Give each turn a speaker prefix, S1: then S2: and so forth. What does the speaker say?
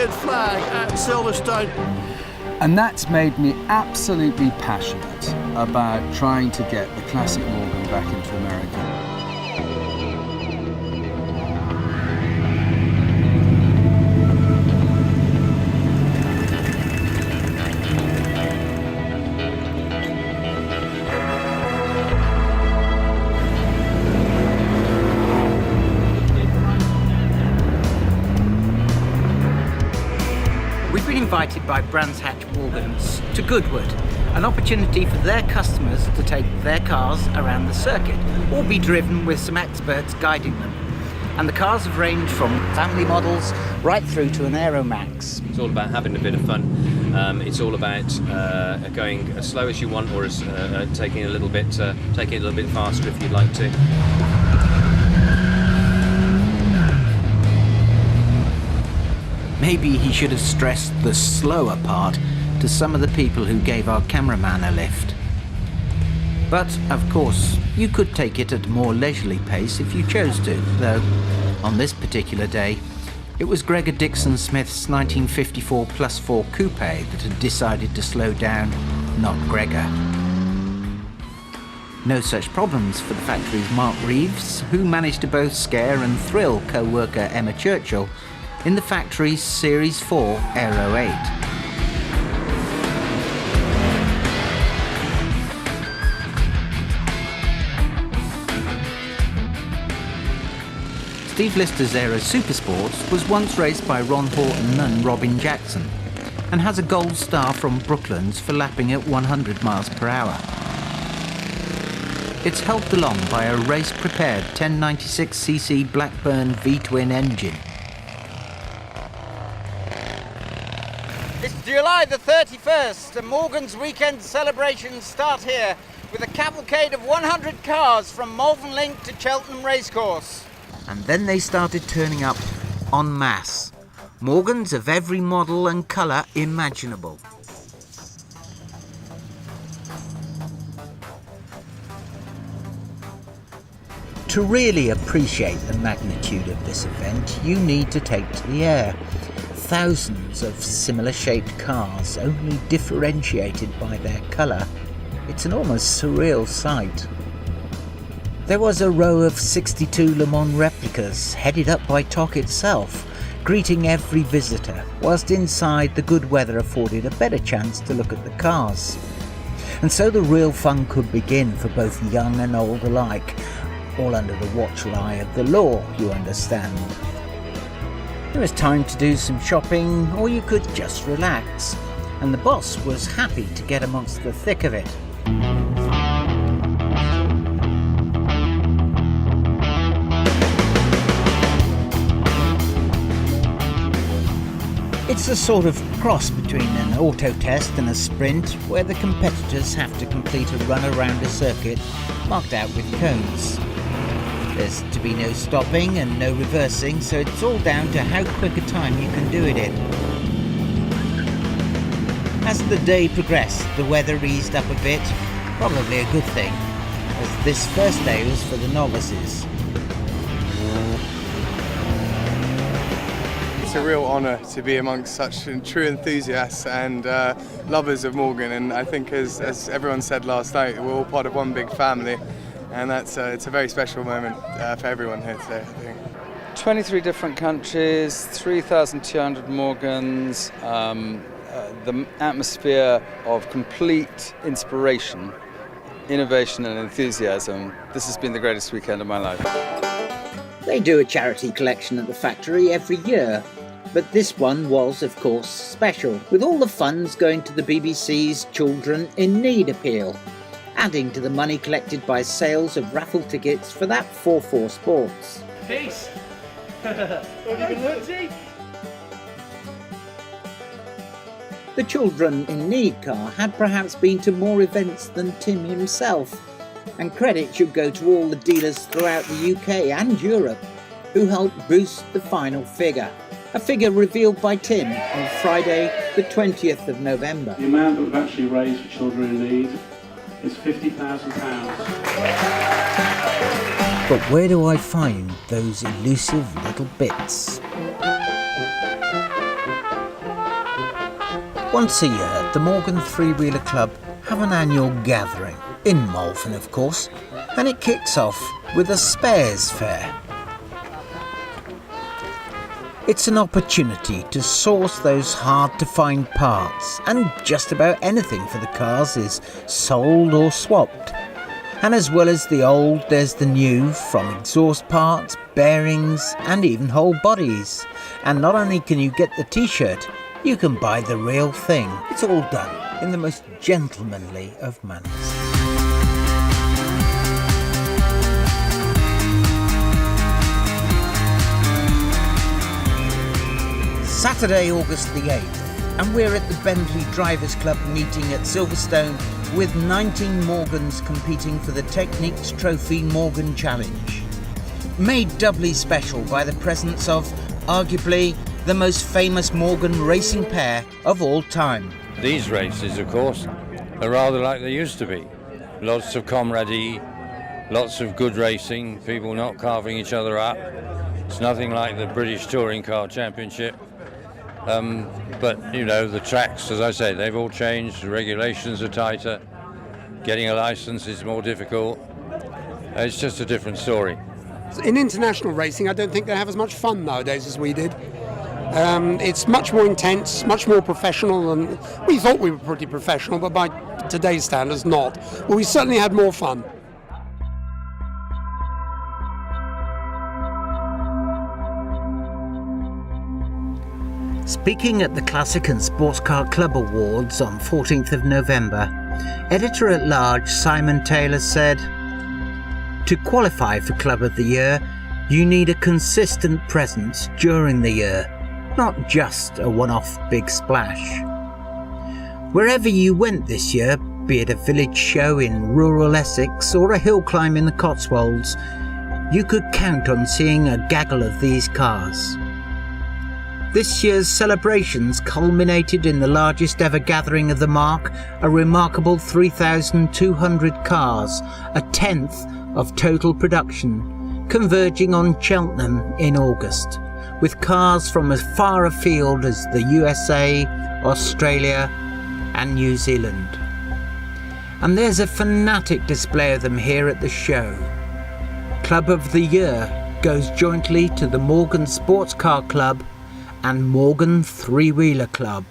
S1: weekend flag at Silverstone.
S2: And that's made me absolutely passionate about trying to get the classic Morgan back into America.
S3: We've been invited by Brands Hatch Morgans to Goodwood, an opportunity for their customers to take their cars around the circuit or be driven with some experts guiding them. And the cars have ranged from family models right through to an Aeromax.
S4: It's all about having a bit of fun. It's all about going as slow as you want, or as taking it a little bit faster if you'd like to.
S3: Maybe he should have stressed the slower part to some of the people who gave our cameraman a lift. But, of course, you could take it at a more leisurely pace if you chose to, though, on this particular day, it was Gregor Dixon Smith's 1954 +4 coupe that had decided to slow down, not Gregor. No such problems for the factory's Mark Reeves, who managed to both scare and thrill co-worker Emma Churchill in the factory's Series 4 Aero 8. Steve Lister's Aero Supersports was once raced by Ron Horton and Robin Jackson, and has a gold star from Brooklands for lapping at 100 miles per hour. It's helped along by a race-prepared 1096cc Blackburn V-twin engine.
S5: It's July the 31st, and Morgan's weekend celebrations start here with a cavalcade of 100 cars from Malvern Link to Cheltenham Racecourse.
S3: And then they started turning up en masse. Morgans of every model and colour imaginable. To really appreciate the magnitude of this event, you need to take to the air. Thousands of similar shaped cars, only differentiated by their colour. It's an almost surreal sight. There was a row of 62 Le Mans replicas, headed up by TOC itself, greeting every visitor, whilst inside the good weather afforded a better chance to look at the cars. And so the real fun could begin for both young and old alike, all under the watchful eye of the law, you understand. It was time to do some shopping, or you could just relax, and the boss was happy to get amongst the thick of it. It's a sort of cross between an auto test and a sprint, where the competitors have to complete a run around a circuit marked out with cones. There's to be no stopping and no reversing, so it's all down to how quick a time you can do it in. As the day progressed, the weather eased up a bit, probably a good thing, as this first day was for the novices.
S6: It's a real honour to be amongst such true enthusiasts and lovers of Morgan, and I think as everyone said last night, we're all part of one big family. And it's a very special moment for everyone here today, I think.
S7: 23 different countries, 3,200 Morgans, the atmosphere of complete inspiration, innovation and enthusiasm. This has been the greatest weekend of my life.
S3: They do a charity collection at the factory every year, but this one was, of course, special, with all the funds going to the BBC's Children in Need appeal, adding to the money collected by sales of raffle tickets for that 4-4 Sports.
S8: Peace!
S3: The Children in Need car had perhaps been to more events than Tim himself, and credit should go to all the dealers throughout the UK and Europe who helped boost the final figure, a figure revealed by Tim on Friday the 20th of November.
S8: The amount that we've actually raised for Children in Need is £50,000.
S3: But where do I find those elusive little bits? Once a year, the Morgan Three-Wheeler Club have an annual gathering, in Malvern of course, and it kicks off with a spares fair. It's an opportunity to source those hard-to-find parts, and just about anything for the cars is sold or swapped. And as well as the old, there's the new, from exhaust parts, bearings, and even whole bodies. And not only can you get the t-shirt, you can buy the real thing. It's all done in the most gentlemanly of manners. Saturday, August the 8th, and we're at the Bentley Drivers Club meeting at Silverstone with 19 Morgans competing for the Techniques Trophy Morgan Challenge. Made doubly special by the presence of, arguably, the most famous Morgan racing pair of all time.
S9: These races, of course, are rather like they used to be. Lots of camaraderie, lots of good racing, people not carving each other up. It's nothing like the British Touring Car Championship. But, you know, the tracks, as I say, they've all changed. The regulations are tighter. Getting a license is more difficult. It's just a different story.
S10: In international racing, I don't think they have as much fun nowadays as we did. It's much more intense, much more professional, and we thought we were pretty professional, but by today's standards, not. Well, we certainly had more fun.
S3: Speaking at the Classic and Sports Car Club Awards on 14th of November, Editor-at-Large Simon Taylor said, "To qualify for Club of the Year, you need a consistent presence during the year, not just a one-off big splash. Wherever you went this year, be it a village show in rural Essex or a hill climb in the Cotswolds, you could count on seeing a gaggle of these cars." This year's celebrations culminated in the largest ever gathering of the mark, a remarkable 3,200 cars, a tenth of total production, converging on Cheltenham in August, with cars from as far afield as the USA, Australia and New Zealand. And there's a fanatic display of them here at the show. Club of the Year goes jointly to the Morgan Sports Car Club and Morgan Three-Wheeler Club.